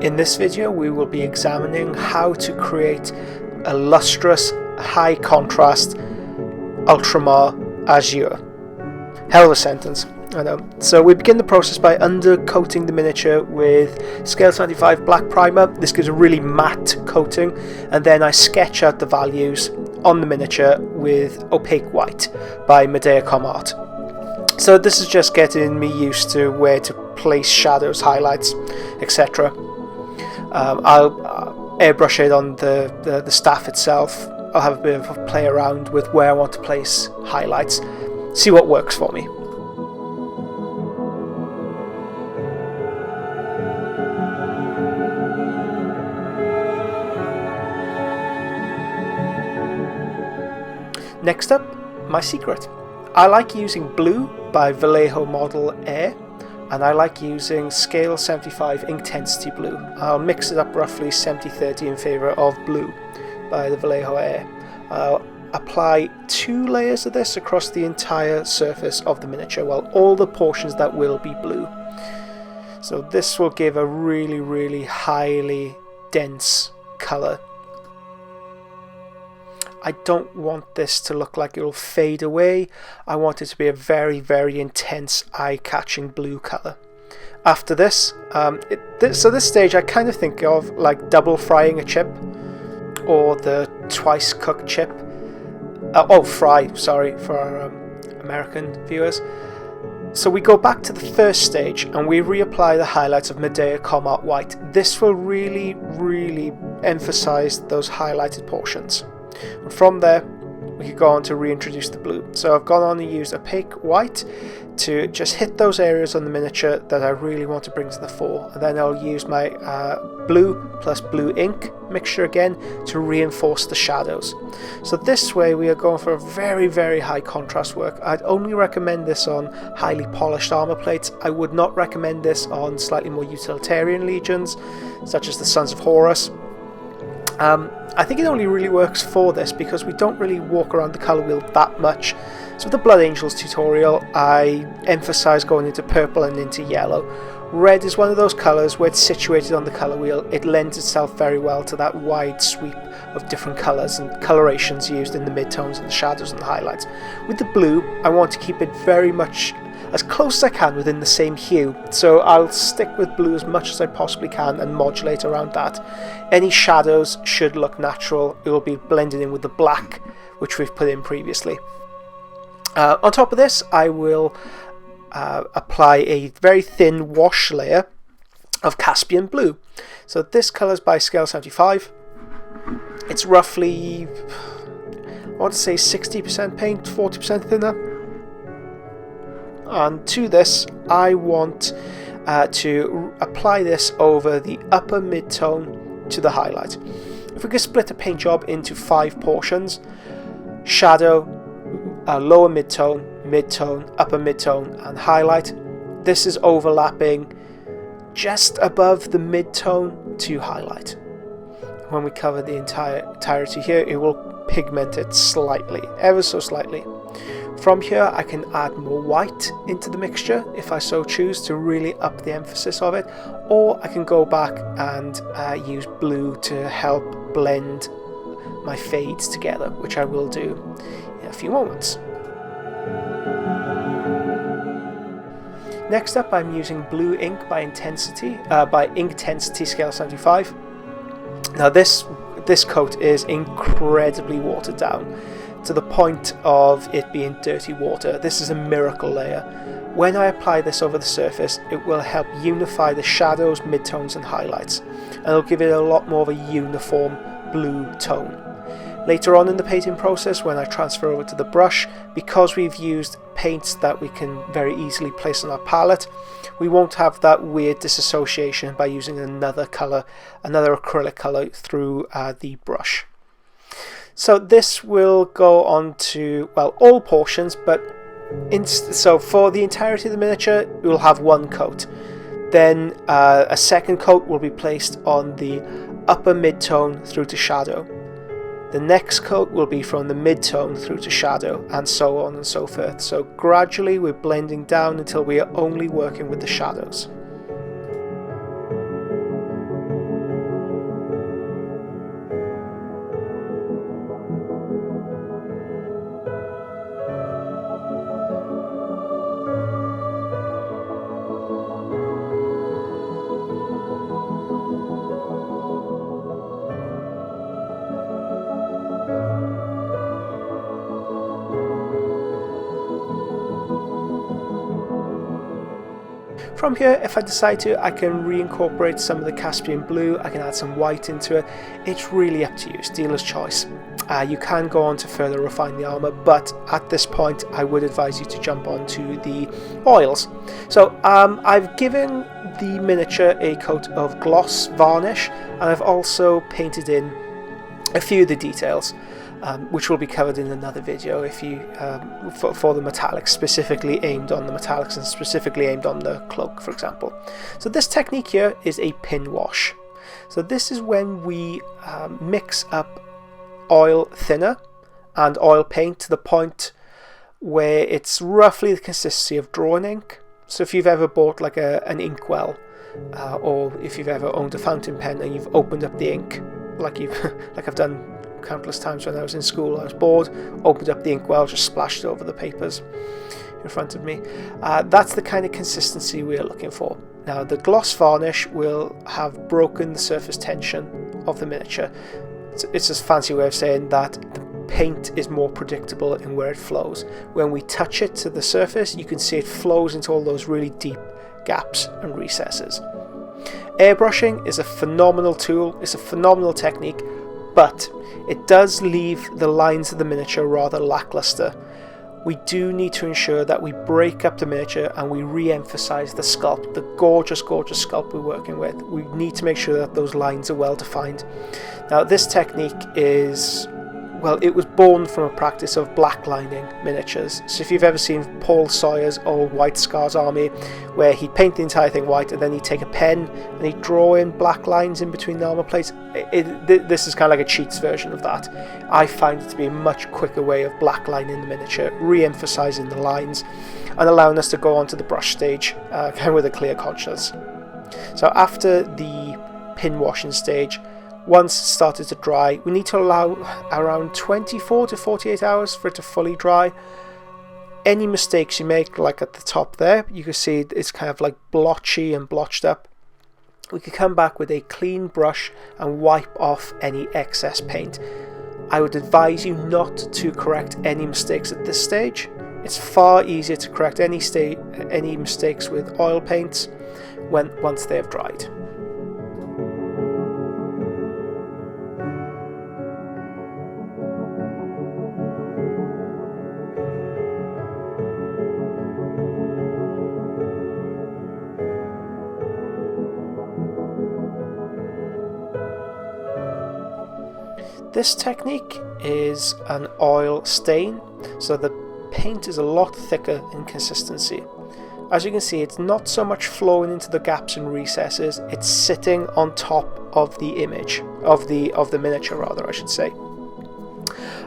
In this video we will be examining how to create a lustrous, high contrast Ultramarine Azure. Hell of a sentence, I know. So we begin the process by undercoating the miniature with Scale 75 black primer. This gives a really matte coating, and then I sketch out the values on the miniature with opaque white by Armour. So this is just getting me used to where to place shadows, highlights, etc. I'll airbrush it on the staff itself. I'll have a bit of a play around with where I want to place highlights, see what works for me. Next up, my secret. I like using blue by Vallejo Model Air, and I like using Scale 75 Intensity Blue. I'll mix it up roughly 70-30 in favour of blue by the Vallejo Air. I'll apply 2 layers of this across the entire surface of the miniature, well, all the portions that will be blue. So this will give a really highly dense colour. I don't want this to look like it'll fade away. I want it to be a very intense, eye-catching blue colour. After this, so this stage I kind of think of like double frying a chip, or the twice cooked chip. Fry, sorry, for our American viewers. So we go back to the first stage and we reapply the highlights of Medea Combat White. This will really emphasise those highlighted portions. And from there we can go on to reintroduce the blue. So I've gone on and used opaque white to just hit those areas on the miniature that I really want to bring to the fore, and then I'll use my blue plus blue ink mixture again to reinforce the shadows. So this way we are going for a very high contrast work. I'd only recommend this on highly polished armor plates. I would not recommend this on slightly more utilitarian legions such as the Sons of Horus. I think it only really works for this because we don't really walk around the colour wheel that much. So with the Blood Angels tutorial I emphasise going into purple and into yellow. Red is one of those colours where it's situated on the colour wheel. It lends itself very well to that wide sweep of different colours and colorations used in the midtones and the shadows and the highlights. With the blue I want to keep it very much as close as I can within the same hue, so I'll stick with blue as much as I possibly can and modulate around that. Any shadows should look natural. It will be blended in with the black which we've put in previously. On top of this I will apply a very thin wash layer of Caspian Blue. So this colour is by Scale 75. It's roughly, I want to say 60% paint, 40% thinner. And to this I want to apply this over the upper mid-tone to the highlight. If we could split a paint job into 5 portions: shadow, lower mid-tone, mid-tone, upper mid-tone and highlight. This is overlapping just above the mid-tone to highlight. When we cover the entirety here, it will pigment it slightly, ever so slightly. From here I can add more white into the mixture if I so choose to really up the emphasis of it, or I can go back and use blue to help blend my fades together, which I will do in a few moments. Next up I'm using blue ink by Intensity Scale 75. Now this coat is incredibly watered down, to the point of it being dirty water. This is a miracle layer. When I apply this over the surface, it will help unify the shadows, midtones and highlights, and it'll give it a lot more of a uniform blue tone. Later on in the painting process, when I transfer over to the brush, because we've used paints that we can very easily place on our palette, we won't have that weird disassociation by using another colour, another acrylic colour through the brush. So this will go on to, well, all portions, but so for the entirety of the miniature we will have 1 coat. Then a second coat will be placed on the upper mid-tone through to shadow. The next coat will be from the mid-tone through to shadow, and so on and so forth. So gradually we're blending down until we are only working with the shadows. From here, if I decide to, I can reincorporate some of the Caspian blue, I can add some white into it. It's really up to you, it's dealer's choice. You can go on to further refine the armour, but at this point I would advise you to jump onto the oils. So I've given the miniature a coat of gloss varnish, and I've also painted in a few of the details, which will be covered in another video if you for the metallics, specifically aimed on the metallics and specifically aimed on the cloak, for example. So this technique here is a pin wash. So this is when we mix up oil thinner and oil paint to the point where it's roughly the consistency of drawing ink. So if you've ever bought like an inkwell, or if you've ever owned a fountain pen and you've opened up the ink, like I've done countless times when I was in school, I was bored, opened up the inkwell, just splashed it over the papers in front of me. That's the kind of consistency we're looking for. Now the gloss varnish will have broken the surface tension of the miniature. It's a fancy way of saying that the paint is more predictable in where it flows. When we touch it to the surface, you can see it flows into all those really deep gaps and recesses. Airbrushing is a phenomenal tool, it's a phenomenal technique, but it does leave the lines of the miniature rather lackluster. We do need to ensure that we break up the miniature and we re-emphasize the sculpt, the gorgeous, gorgeous sculpt we're working with. We need to make sure that those lines are well defined. Now this technique is, well, it was born from a practice of blacklining miniatures. So if you've ever seen Paul Sawyer's old White Scars Army, where he'd paint the entire thing white and then he'd take a pen and he'd draw in black lines in between the armor plates, this is kind of like a cheats version of that. I find it to be a much quicker way of blacklining the miniature, re-emphasizing the lines and allowing us to go on to the brush stage kind of with a clear conscience. So after the pin washing stage, once it started to dry, we need to allow around 24 to 48 hours for it to fully dry. Any mistakes you make, like at the top there, you can see it's kind of like blotchy and blotched up. We could come back with a clean brush and wipe off any excess paint. I would advise you not to correct any mistakes at this stage. It's far easier to correct any mistakes with oil paints once they have dried. This technique is an oil stain, so the paint is a lot thicker in consistency. As you can see, it's not so much flowing into the gaps and recesses, it's sitting on top of the image, of the miniature rather, I should say.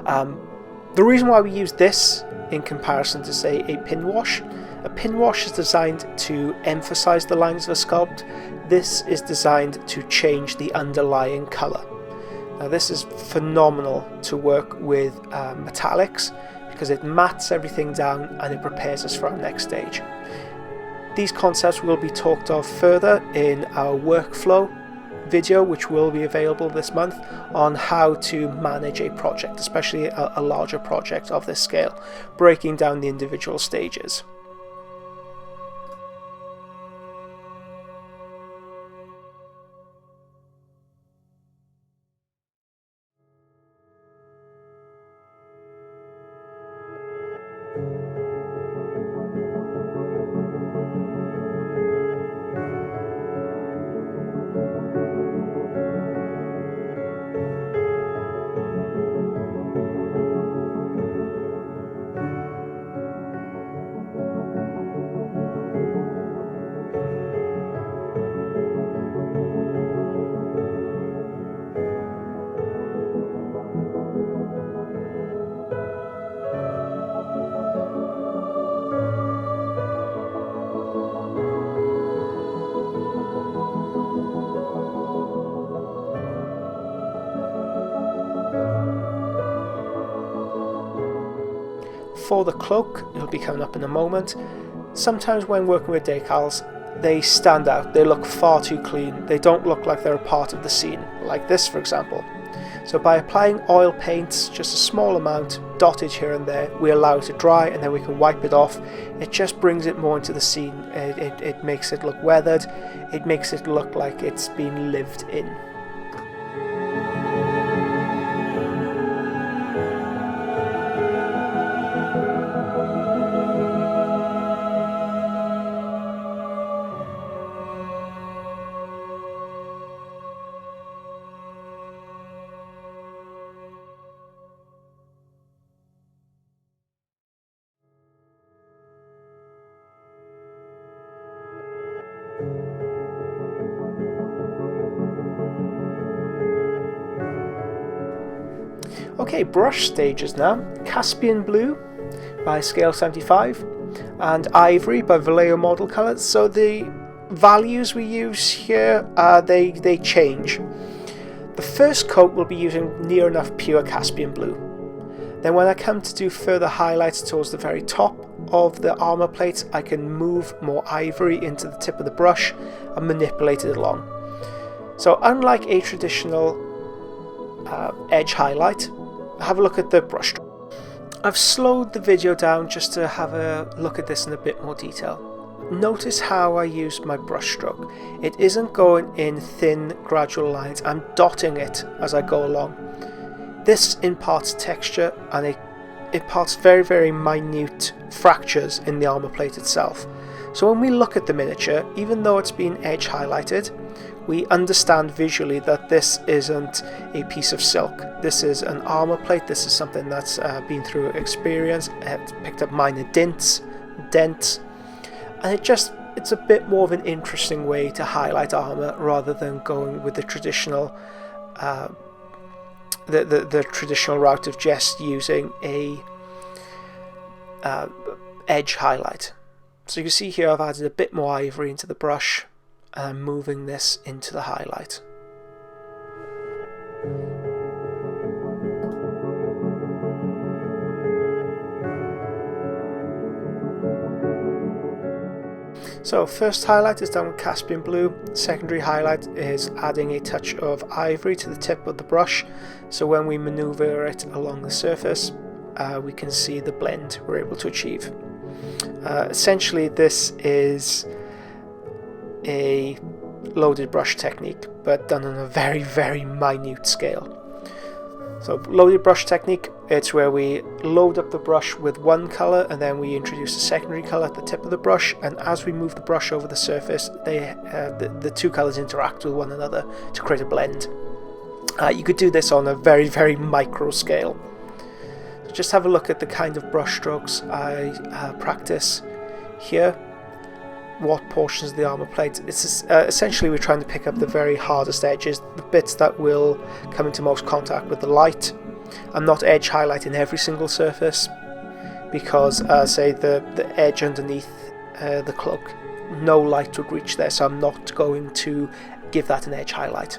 The reason why we use this in comparison to, say, a pin wash is designed to emphasize the lines of a sculpt. This is designed to change the underlying color. Now this is phenomenal to work with metallics because it mats everything down and it prepares us for our next stage. These concepts will be talked of further in our workflow video, which will be available this month, on how to manage a project, especially a larger project of this scale, breaking down the individual stages. For the cloak, it'll be coming up in a moment. Sometimes when working with decals, they stand out, they look far too clean, they don't look like they're a part of the scene, like this for example. So by applying oil paints, just a small amount, dotted here and there, we allow it to dry and then we can wipe it off. It just brings it more into the scene. It makes it look weathered. It makes it look like it's been lived in. Okay, brush stages now. Caspian Blue by Scale 75 and Ivory by Vallejo Model Colors. So the values we use here, they change. The first coat will be using near enough pure Caspian Blue. Then when I come to do further highlights towards the very top of the armor plate, I can move more ivory into the tip of the brush and manipulate it along. So unlike a traditional edge highlight, have a look at the brush stroke. I've slowed the video down just to have a look at this in a bit more detail. Notice how I use my brush stroke. It isn't going in thin gradual lines, I'm dotting it as I go along. This imparts texture and it imparts very, very minute fractures in the armor plate itself. So when we look at the miniature, even though it's been edge highlighted, we understand visually that this isn't a piece of silk. This is an armor plate. This is something that's been through experience. It's picked up minor dents, and it's a bit more of an interesting way to highlight armor rather than going with the traditional the traditional route of just using a edge highlight. So you can see here I've added a bit more ivory into the brush and I'm moving this into the highlight. So first highlight is done with Caspian Blue, secondary highlight is adding a touch of ivory to the tip of the brush, so when we maneuver it along the surface we can see the blend we're able to achieve. Essentially this is a loaded brush technique, but done on a very, very minute scale. So loaded brush technique, it's where we load up the brush with one colour and then we introduce a secondary colour at the tip of the brush, and as we move the brush over the surface the two colours interact with one another to create a blend. You could do this on a very, very micro scale. So just have a look at the kind of brush strokes I practice here. What portions of the armor plate. It's essentially we're trying to pick up the very hardest edges, the bits that will come into most contact with the light. I'm not edge highlighting every single surface because say the edge underneath the cloak, no light would reach there, so I'm not going to give that an edge highlight.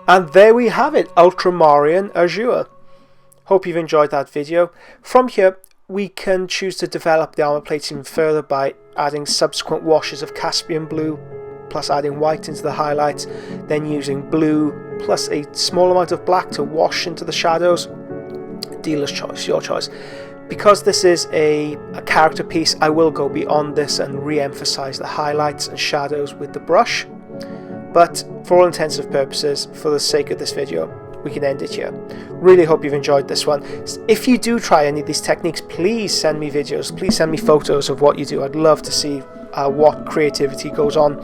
And there we have it, Ultramarine Azure. Hope you've enjoyed that video. From here, we can choose to develop the armor plates even further by adding subsequent washes of Caspian blue, plus adding white into the highlights, then using blue plus a small amount of black to wash into the shadows. Dealer's choice, your choice. Because this is a character piece, I will go beyond this and re-emphasize the highlights and shadows with the brush. But for all intents and purposes, for the sake of this video, we can end it here. Really hope you've enjoyed this one. If you do try any of these techniques, please send me videos, please send me photos of what you do. I'd love to see what creativity goes on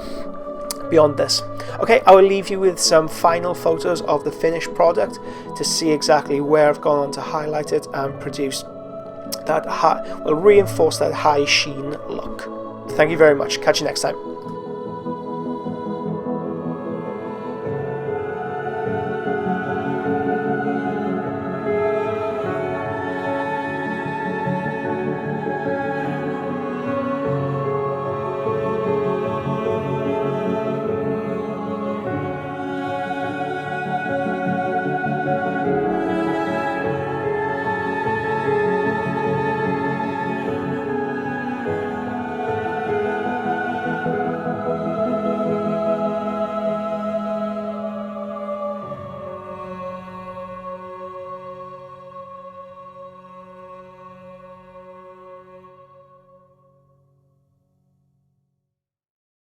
beyond this. Okay, I will leave you with some final photos of the finished product to see exactly where I've gone on to highlight it and produce that will reinforce that high sheen look. Thank you very much. Catch you next time.